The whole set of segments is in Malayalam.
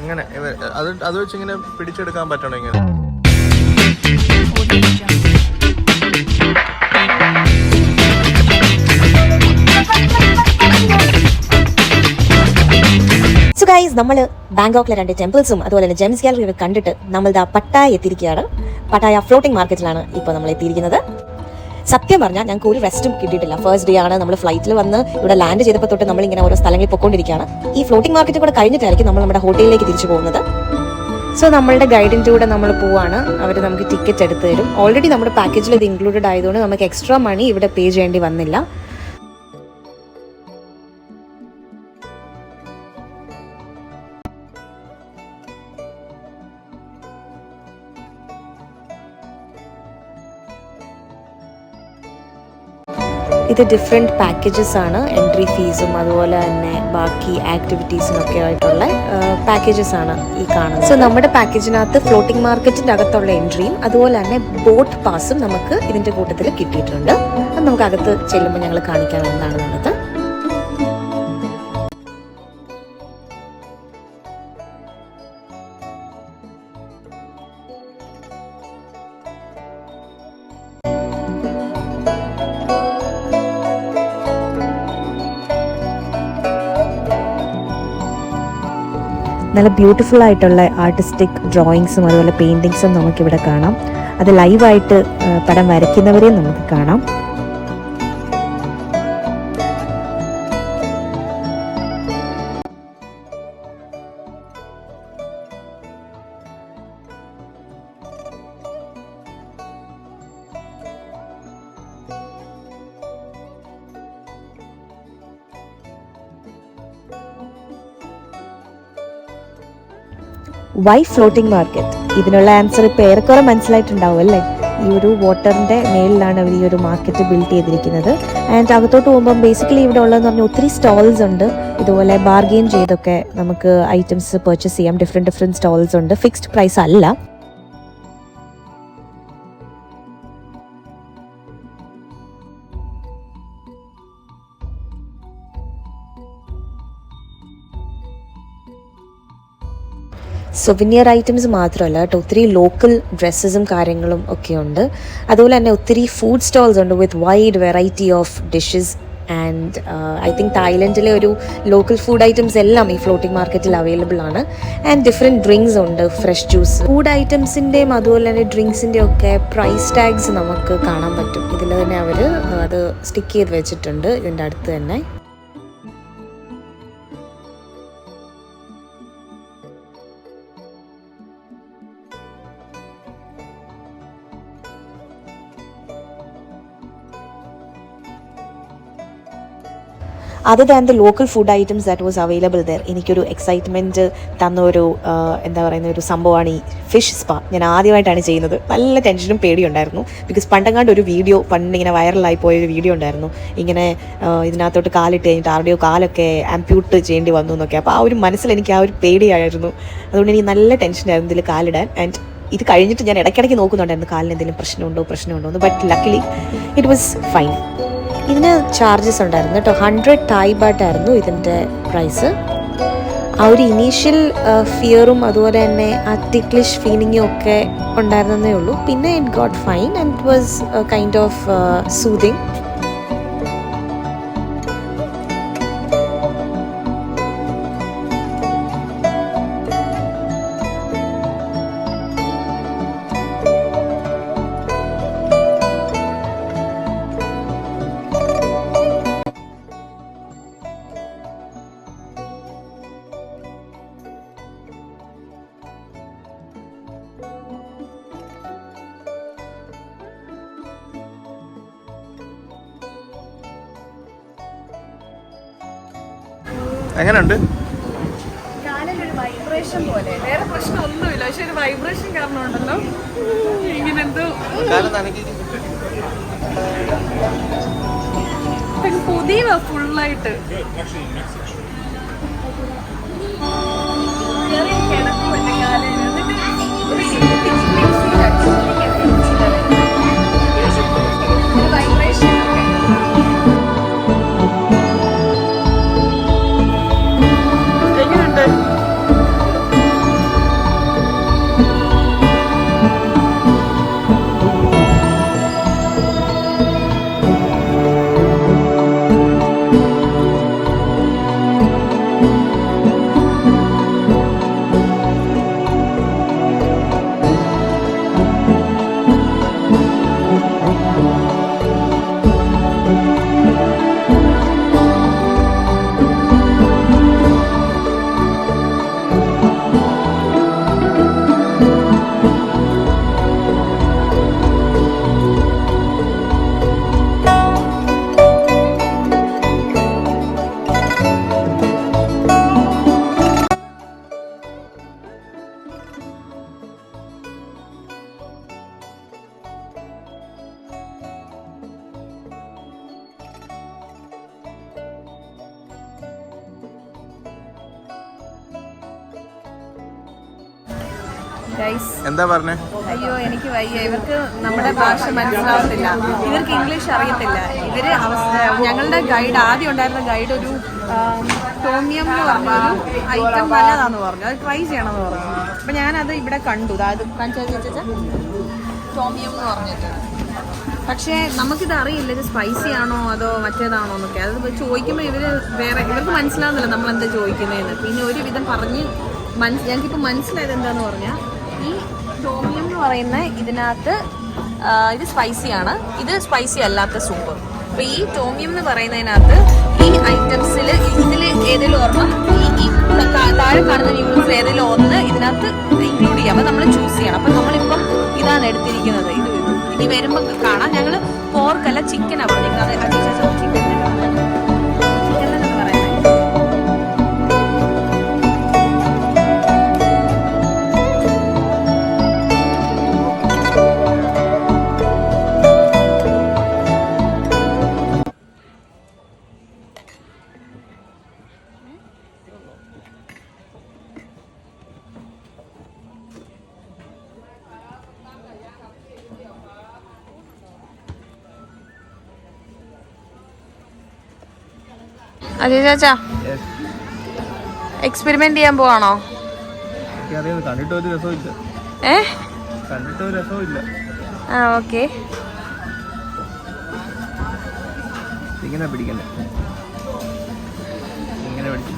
ഇങ്ങനെ അത് വെച്ച് ഇങ്ങനെ പിടിച്ചെടുക്കാൻ പറ്റണം ഇങ്ങനെ. സോ ഗൈസ്, നമ്മൾ ബാങ്കോക്കിലെ 2 ടെമ്പിൾസും അതുപോലെ തന്നെ ജെംസ് ഗാലറി ഒക്കെ കണ്ടിട്ട് നമ്മൾ പട്ടായ എത്തിയിരിക്കുകയാണ്. പട്ടായ ഫ്ലോട്ടിംഗ് മാർക്കറ്റിലാണ് ഇപ്പോൾ നമ്മൾ എത്തിയിരിക്കുന്നത്. സത്യം പറഞ്ഞാൽ ഞങ്ങൾക്ക് ഒരു റെസ്റ്റും കിട്ടിയിട്ടില്ല. ഫസ്റ്റ് ഡേ ആണ്. നമ്മൾ ഫ്ലൈറ്റിൽ വന്ന് ഇവിടെ ലാൻഡ് ചെയ്തപ്പോൾ തൊട്ട് നമ്മളിങ്ങനെ ഓരോ സ്ഥലങ്ങളിൽ പൊയ്ക്കൊണ്ടിരിക്കുകയാണ്. ഈ ഫ്ലോട്ടിംഗ് മാർക്കറ്റ് കൂടെ കഴിഞ്ഞിട്ടായിരിക്കും നമ്മൾ നമ്മുടെ ഹോട്ടലിലേക്ക് തിരിച്ചു പോകുന്നത്. സോ നമ്മളുടെ ഗൈഡിൻ്റെ കൂടെ നമ്മൾ പോവാണ്. അവർ നമുക്ക് ടിക്കറ്റ് എടുത്ത് തരും. ഓൾറെഡി നമ്മുടെ പാക്കേജിൽ ഇത് ഇൻക്ലൂഡഡ് ആയതുകൊണ്ട് നമുക്ക് എക്സ്ട്രാ മണി ഇവിടെ പേ ചെയ്യേണ്ടി വന്നില്ല. ഇത് ഡിഫറെൻറ്റ് പാക്കേജസ് ആണ്. എൻട്രി ഫീസും അതുപോലെ തന്നെ ബാക്കി ആക്ടിവിറ്റീസിനും ഒക്കെ ആയിട്ടുള്ള പാക്കേജസ് ആണ് ഈ കാണുന്നത്. സോ നമ്മുടെ പാക്കേജിനകത്ത് ഫ്ലോട്ടിംഗ് മാർക്കറ്റിൻ്റെ അകത്തുള്ള എൻട്രിയും അതുപോലെ തന്നെ ബോട്ട് പാസും നമുക്ക് ഇതിൻ്റെ കൂട്ടത്തിൽ കിട്ടിയിട്ടുണ്ട്. അത് നമുക്ക് അകത്ത് ചെല്ലുമ്പോൾ ഞങ്ങൾ കാണിക്കാം എന്താണെന്നുള്ളത്. നല്ല ബ്യൂട്ടിഫുൾ ആയിട്ടുള്ള ആർട്ടിസ്റ്റിക് ഡ്രോയിങ്സും അതുപോലെ പെയിൻറ്റിങ്സും നമുക്കിവിടെ കാണാം. അത് ലൈവായിട്ട് പടം വരയ്ക്കുന്നവരെയും നമുക്ക് കാണാം. Why floating market? ഇതിനുള്ള ആൻസർ ഇപ്പോൾ ഏറെക്കുറെ മനസ്സിലായിട്ടുണ്ടാവും അല്ലേ? ഈ ഒരു വാട്ടറിൻ്റെ മേളിലാണ് അവർ ഈ ഒരു മാർക്കറ്റ് ബിൽഡ് ചെയ്തിരിക്കുന്നത്. ആൻഡ് അകത്തോട്ട് പോകുമ്പം ബേസിക്കലി ഇവിടെ ഉള്ളതെന്ന് പറഞ്ഞാൽ ഒത്തിരി സ്റ്റോൾസ് ഉണ്ട്. ഇതുപോലെ ബാർഗെയിൻ ചെയ്തൊക്കെ നമുക്ക് ഐറ്റംസ് പർച്ചേസ് ചെയ്യാം. ഡിഫറെൻറ്റ് സ്റ്റോൾസ് ഉണ്ട്. ഫിക്സ്ഡ് പ്രൈസ് അല്ല. സൊവിനിയർ ഐറ്റംസ് മാത്രമല്ല കേട്ടോ, ഒത്തിരി ലോക്കൽ ഡ്രസ്സസും കാര്യങ്ങളും ഒക്കെ ഉണ്ട്. അതുപോലെ തന്നെ ഒത്തിരി ഫുഡ് സ്റ്റോൾസ് ഉണ്ട് with wide variety of dishes. And I think തായ്ലൻഡിലെ ഒരു ലോക്കൽ ഫുഡ് ഐറ്റംസ് എല്ലാം ഈ ഫ്ലോട്ടിംഗ് മാർക്കറ്റിൽ അവൈലബിൾ ആണ്. ആൻഡ് ഡിഫറെൻറ്റ് ഡ്രിങ്ക്സ് ഉണ്ട്, ഫ്രഷ് ജ്യൂസ്. ഫുഡ് ഐറ്റംസിൻ്റെയും അതുപോലെ തന്നെ ഡ്രിങ്ക്സിൻ്റെയും ഒക്കെ പ്രൈസ് ടാഗ്സ് നമുക്ക് കാണാൻ പറ്റും. ഇതിൽ തന്നെ അവർ അത് സ്റ്റിക്ക് ചെയ്ത് വെച്ചിട്ടുണ്ട് ഇതിൻ്റെ അടുത്ത് തന്നെ. Other than the local food items that was available there, എനിക്കൊരു എക്സൈറ്റ്മെൻറ്റ് തന്ന ഒരു എന്താ പറയുന്ന ഒരു സംഭവമാണ് ഈ ഫിഷ് സ്പാ. ഞാൻ ആദ്യമായിട്ടാണ് ചെയ്യുന്നത്. നല്ല ടെൻഷനും പേടിയുണ്ടായിരുന്നു. ബിക്കോസ് പണ്ടങ്ങാണ്ട് ഒരു വീഡിയോ, പണ്ടിങ്ങനെ വൈറലായി പോയൊരു വീഡിയോ ഉണ്ടായിരുന്നു. ഇങ്ങനെ ഇതിനകത്തോട്ട് കാലിട്ട് കഴിഞ്ഞിട്ട് ആരുടെയോ കാലൊക്കെ ആംപ്യൂട്ട് ചെയ്യേണ്ടി വന്നു എന്നൊക്കെ. അപ്പോൾ ആ ഒരു മനസ്സിൽ എനിക്ക് ആ ഒരു പേടിയായിരുന്നു. അതുകൊണ്ട് എനിക്ക് നല്ല ടെൻഷനായിരുന്നു ഇതിൽ കാലിടാൻ. ആൻഡ് ഇത് കഴിഞ്ഞിട്ട് ഞാൻ ഇടയ്ക്കിടയ്ക്ക് നോക്കുന്നുണ്ടായിരുന്നു കാലിന് എന്തെങ്കിലും പ്രശ്നമുണ്ടോ എന്ന്. But luckily it was fine. ഇതിന് ചാർജസ് ഉണ്ടായിരുന്നു കേട്ടോ. 100 Thai baht ആയിരുന്നു ഇതിൻ്റെ പ്രൈസ്. ആ ഒരു ഇനീഷ്യൽ ഫിയറും അതുപോലെ തന്നെ ആ ടിക്ലിഷ് ഫീലിങ്ങും ഒക്കെ ഉണ്ടായിരുന്നേ ഉള്ളൂ. പിന്നെ it got fine and it was kind of soothing. എങ്ങനെയുണ്ട്? കാലിലൊരു വൈബ്രേഷൻ പോലെ, വേറെ പ്രശ്നമൊന്നുമില്ല. പക്ഷെ ഒരു വൈബ്രേഷൻ കാരണം ഉണ്ടല്ലോ ഇങ്ങനെ എന്തോ പുതിയ ഫുള്ളായിട്ട് കിടക്കുമല്ലേ കാലിൽ. വൈബ്രേഷൻ ഗൈസ് എന്താ പറഞ്ഞേ? അയ്യോ എനിക്ക് വയ്യ, ഇവർക്ക് നമ്മുടെ ഭാഷ മനസ്സിലാവത്തില്ല, ഇവർക്ക് ഇംഗ്ലീഷ് അറിയത്തില്ല. ഇവര് ഞങ്ങളുടെ ഗൈഡ്, ആദ്യം ഉണ്ടായിരുന്ന ഗൈഡ് ഒരു ടോമിയം എന്ന് പറഞ്ഞൊരു ഐറ്റം നല്ലതാന്ന് പറഞ്ഞു, അത് ട്രൈ ചെയ്യണമെന്ന് പറഞ്ഞു. അപ്പൊ ഞാനത് ഇവിടെ കണ്ടു, അതായത് ടോമിയം എന്ന് പറഞ്ഞിട്ട്. പക്ഷേ നമുക്കിത് അറിയില്ല, ഇത് സ്പൈസി ആണോ അതോ മറ്റേതാണോ എന്നൊക്കെ. അത് ചോദിക്കുമ്പോൾ ഇവർക്ക് മനസ്സിലാവുന്നില്ല നമ്മൾ എന്താ ചോദിക്കുന്നതെന്ന്. പിന്നെ ഒരുവിധം പറഞ്ഞ് ഞങ്ങൾക്കിപ്പോൾ മനസ്സിലായത് എന്താന്ന് പറഞ്ഞാൽ, ഈ ടോമിയം എന്ന് പറയുന്ന ഇതിനകത്ത് ഇത് സ്പൈസിയാണ്, ഇത് സ്പൈസി അല്ലാത്ത സൂപ്പ്. അപ്പോൾ ഈ ടോമിയം എന്ന് പറയുന്നതിനകത്ത് ഈ ഐറ്റംസിൽ ഇതിൽ ഏതെങ്കിലും ഒരെണ്ണം ഈ താഴെ കാണുന്ന ന്യൂഡിൽസിൽ ഏതെങ്കിലും ഒന്ന് ഇതിനകത്ത് ഇൻക്ലൂഡ് ചെയ്യാം. അപ്പോൾ നമ്മൾ ചൂസ് ചെയ്യണം. അപ്പം നമ്മളിപ്പം ഇതാണ് എടുത്തിരിക്കുന്നത്. ഇനി വരുമ്പോൾ കാണാം. ഞങ്ങൾ പോർക്കല്ല ചിക്കനാണ് പറഞ്ഞിരിക്കുന്നത്. ചിക്കൻ അജയ് ചാച്ചാ എക്സ്പെരിമെന്റ് ചെയ്യാൻ പോവാണോ? കണ്ടിട്ട് ഒരു രസമില്ല. കണ്ടിട്ട് ഒരു രസമില്ല. ആ ഓക്കെ. ഇങ്ങനെ പിടിക്കണ്ടേ? ഇങ്ങനെ പിടിച്ചു.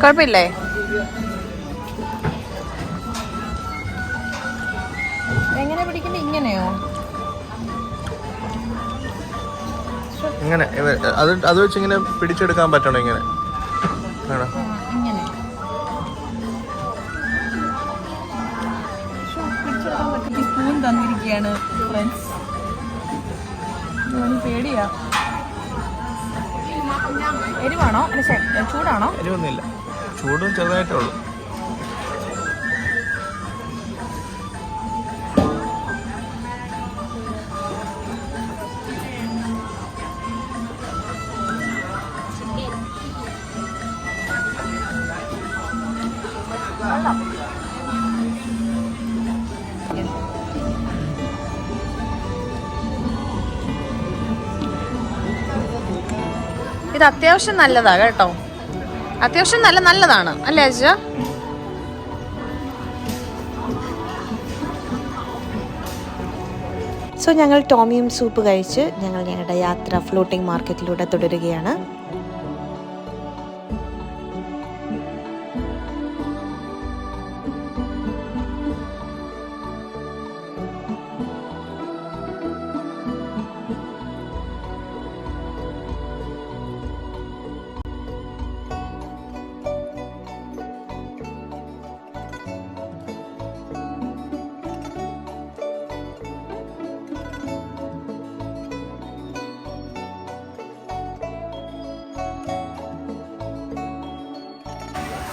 കുഴപ്പമില്ലേ? എങ്ങനെ പിടിക്കണ്ടേ? ഇങ്ങനെയോ? ഇങ്ങനെ അത് വെച്ച് ഇങ്ങനെ പിടിച്ചെടുക്കാൻ പറ്റണോ? ഇങ്ങനെ ഇങ്ങനെ സ്പൂൺ തന്നിരിക്കുകയാണ് ഫ്രണ്ട്സ്. പേടിയാ. എരിവാണോ? ചൂടാണോ? എരിവൊന്നുമില്ല, ചൂടും ചെറുതായിട്ടേ ഉള്ളൂ. ഇത് അത്യാവശ്യം നല്ലതാ കേട്ടോ, അത്യാവശ്യം നല്ലതാണ് അല്ലേ അജ? സോ ഞങ്ങൾ ടോമിയം സൂപ്പ് കഴിച്ച് ഞങ്ങളുടെ യാത്ര ഫ്ലോട്ടിംഗ് മാർക്കറ്റിലൂടെ തുടരുകയാണ്.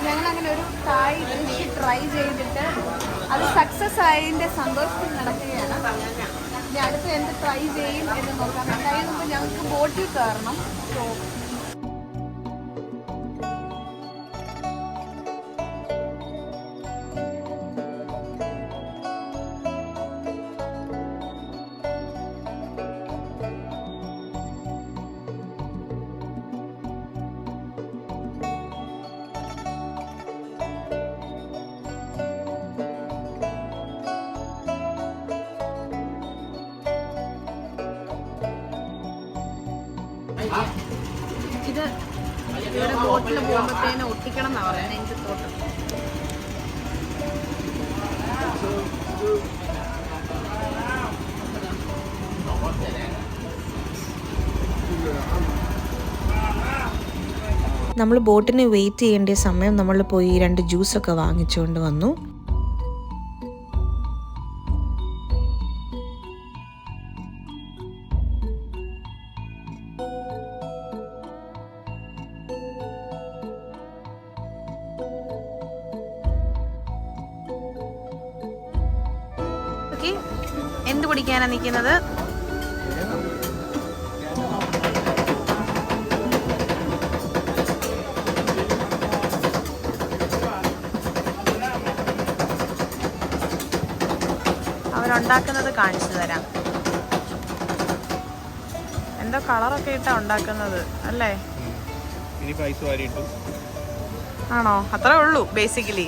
ഞങ്ങളങ്ങനെ ഒരു തായ് ഡിഷ് ട്രൈ ചെയ്തിട്ട് അത് സക്സസ് ആയതിൻ്റെ സന്തോഷത്തിൽ നടക്കുകയാണ്. ഇനി അടുത്ത് എന്ത് ട്രൈ ചെയ്യും എന്ന് നോക്കാം. അതിന് മുമ്പ് ഞങ്ങൾക്ക് ബോട്ടിൽ കയറണം. സോ ഇത് ഇവിടെ ബോട്ടിൽ പോകുമ്പോഴത്തേനും ഒട്ടിക്കണം എന്നാണ് പറയുന്നത്. എനിക്ക് തോട്ടം നമ്മൾ ബോട്ടിന് വെയിറ്റ് ചെയ്യേണ്ട സമയം നമ്മൾ പോയി 2 ജ്യൂസൊക്കെ വാങ്ങിച്ചുകൊണ്ട് വന്നു. എന്ത് കുടിക്കാനാ നിൽക്കുന്നത്? അവരുണ്ടാക്കുന്നത് കാണിച്ചു തരാം. എന്തോ കളറൊക്കെ ഇട്ടാ ഉണ്ടാക്കുന്നത് അല്ലേ? ആണോ? അത്രേ ഉള്ളൂ ബേസിക്കലി.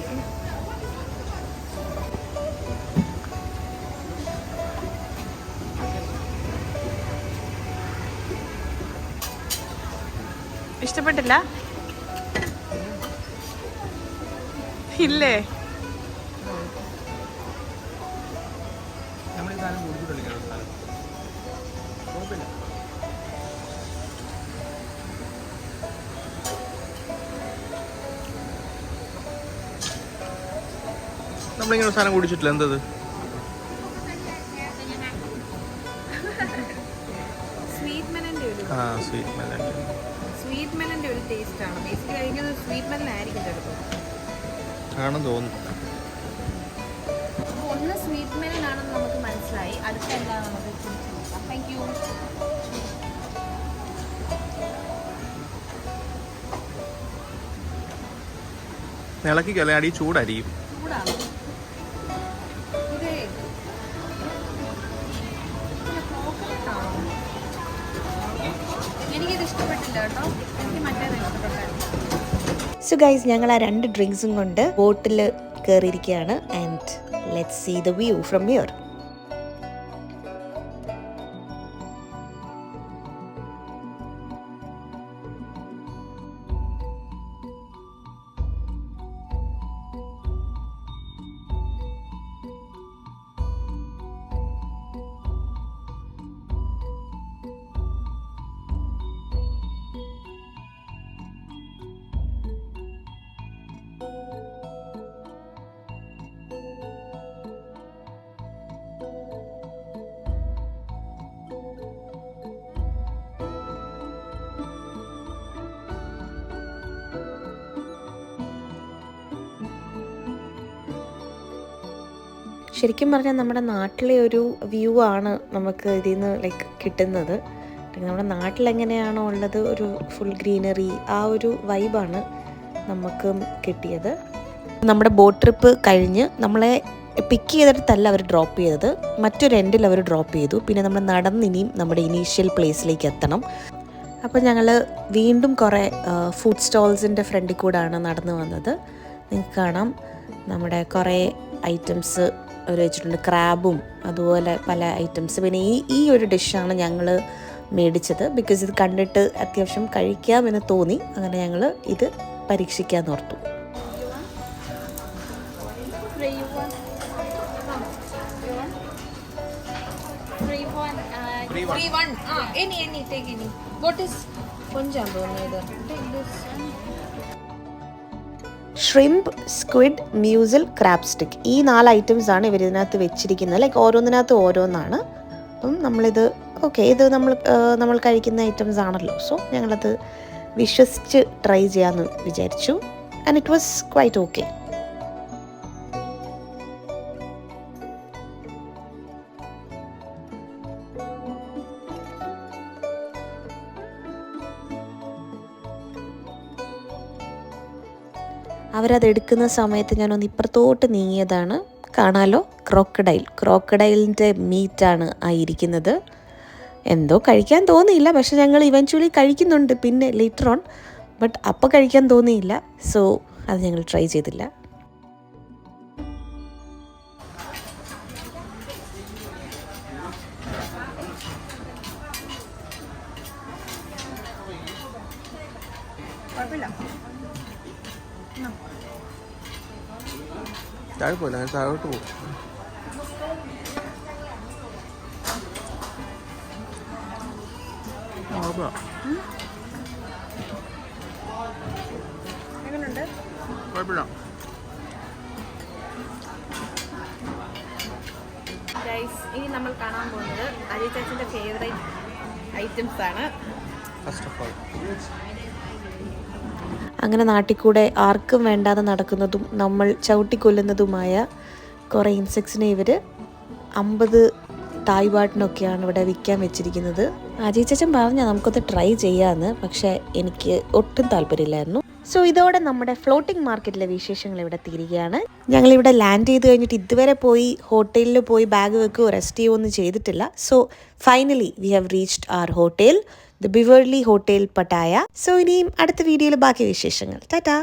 ഇഷ്ടപ്പെട്ടില്ല? ഇല്ലേ? നമ്മളിങ്ങനെ സാധനം കുടിച്ചിട്ടില്ല. എന്തത്? സ്വീറ്റ് മെലന്റെ ഒരു ടേസ്റ്റ് ആണ്. ബേസിക്കലി കഴിക്കുന്നത് സ്വീറ്റ് മെലനായിരിക്കും ചിലപ്പോൾ. ആണെന്ന് തോന്നുന്നു. അപ്പോൾ ഒന്ന് സ്വീറ്റ് മെലനാണെന്ന് നമുക്ക് മനസ്സിലായി. അടുത്ത എന്താ നമുക്ക് താങ്ക് യു. ഇളക്കിക്കല്ലേ, അടി ചൂടായിരിക്കും. ചൂടാണ് ഇത്. എനിക്കിത് ഇഷ്ടപ്പെട്ടില്ല കേട്ടോ. എനിക്ക് മറ്റേത് ഇഷ്ടപ്പെട്ടായിരുന്നു. സോ ഗൈസ്, ഞങ്ങൾ ആ 2 ഡ്രിങ്ക്സും കൊണ്ട് ബോട്ടിൽ കയറിയിരിക്കുകയാണ്. And let's see the view from here. ശരിക്കും പറഞ്ഞാൽ നമ്മുടെ നാട്ടിലെ ഒരു വ്യൂ ആണ് നമുക്ക് ഇതിൽ നിന്ന് ലൈക്ക് കിട്ടുന്നത്. നമ്മുടെ നാട്ടിലെങ്ങനെയാണോ ഉള്ളത്, ഒരു ഫുൾ ഗ്രീനറി, ആ ഒരു വൈബാണ് നമുക്ക് കിട്ടിയത്. നമ്മുടെ ബോട്ട് ട്രിപ്പ് കഴിഞ്ഞ് നമ്മളെ പിക്ക് ചെയ്തിട്ടല്ല അവർ ഡ്രോപ്പ് ചെയ്തത്, മറ്റൊരു എൻഡിൽ അവർ ഡ്രോപ്പ് ചെയ്തു. പിന്നെ നമ്മൾ നടന്നിനിയും നമ്മുടെ ഇനീഷ്യൽ പ്ലേസിലേക്ക് എത്തണം. അപ്പോൾ ഞങ്ങൾ വീണ്ടും കുറേ ഫുഡ് സ്റ്റോൾസിൻ്റെ ഫ്രണ്ടിൽ കൂടാണ് നടന്നു വന്നത്. നിങ്ങൾക്ക് കാണാം നമ്മുടെ കുറേ ഐറ്റംസ് അവർ വെച്ചിട്ടുണ്ട്. ക്രാബും അതുപോലെ പല ഐറ്റംസ്. പിന്നെ ഈ ഒരു ഡിഷാണ് ഞങ്ങൾ മേടിച്ചത്. ബിക്കോസ് ഇത് കണ്ടിട്ട് അത്യാവശ്യം കഴിക്കാമെന്ന് തോന്നി. അങ്ങനെ ഞങ്ങൾ ഇത് പരീക്ഷിക്കാൻ ഓർത്തു. ഷ്രിംപ്, സ്ക്വിഡ്, മ്യൂസൽ, ക്രാബ് സ്റ്റിക്ക്, ഈ 4 ഐറ്റംസ് ആണ് ഇവർ ഇതിനകത്ത് വെച്ചിരിക്കുന്നത്. ലൈക്ക് ഓരോന്നിനകത്ത് ഓരോന്നാണ്. അപ്പം നമ്മളിത് ഓക്കെ, ഇത് നമ്മൾ കഴിക്കുന്ന ഐറ്റംസ് ആണല്ലോ. സോ ഞങ്ങളത് വിശ്വസിച്ച് ട്രൈ ചെയ്യാമെന്ന് വിചാരിച്ചു. And it was quite okay. അവരതെടുക്കുന്ന സമയത്ത് ഞാനൊന്ന് ഇപ്പുറത്തോട്ട് നീങ്ങിയതാണ്. കാണാലോ, ക്രോക്കഡൈലിൻ്റെ മീറ്റാണ് ആയിരിക്കുന്നത്. എന്തോ കഴിക്കാൻ തോന്നിയില്ല, പക്ഷെ ഞങ്ങൾ ഇവൻച്വലി കഴിക്കുന്നുണ്ട് പിന്നെ ലേറ്റർ ഓൺ. ബട്ട് അപ്പോൾ കഴിക്കാൻ തോന്നിയില്ല. സോ അത് ഞങ്ങൾ ട്രൈ ചെയ്തില്ല. താഴെ പോലെ താഴോട്ട് പോകും. എങ്ങനെയുണ്ട്? കുഴപ്പമില്ല. ഗൈസ്, ഇനി നമ്മൾ കാണാൻ പോകുന്നത് അജയ് ചാച്ചൻ്റെ ഫേവറേറ്റ് ഐറ്റംസ് ആണ്. ഫസ്റ്റ് ഓഫ് ഓൾ, അങ്ങനെ നാട്ടിൽ ആർക്കും വേണ്ടാതെ നടക്കുന്നതും നമ്മൾ ചവിട്ടിക്കൊല്ലുന്നതുമായ കുറേ ഇൻസെക്ട്സിനെ ഇവർ 50 തായ് ബാട്ടിനൊക്കെയാണ് ഇവിടെ വിൽക്കാൻ വെച്ചിരിക്കുന്നത്. അജയ് ചേച്ചൻ പറഞ്ഞാൽ നമുക്കൊന്ന് ട്രൈ ചെയ്യാമെന്ന്, പക്ഷേ എനിക്ക് ഒട്ടും താല്പര്യമില്ലായിരുന്നു. സോ ഇതോടെ നമ്മുടെ ഫ്ലോട്ടിംഗ് മാർക്കറ്റിലെ വിശേഷങ്ങൾ ഇവിടെ തീരുകയാണ്. ഞങ്ങളിവിടെ ലാൻഡ് ചെയ്ത് കഴിഞ്ഞിട്ട് ഇതുവരെ പോയി ഹോട്ടലിൽ പോയി ബാഗ് വെക്കുകയോ റെസ്റ്റ് ചെയ്യുകയോ ഒന്നും ചെയ്തിട്ടില്ല. So finally we have reached our hotel, the Beverly hotel Pattaya. So ഇനിയും അടുത്ത വീഡിയോയിൽ ബാക്കി വിശേഷങ്ങൾ. ടാറ്റാ.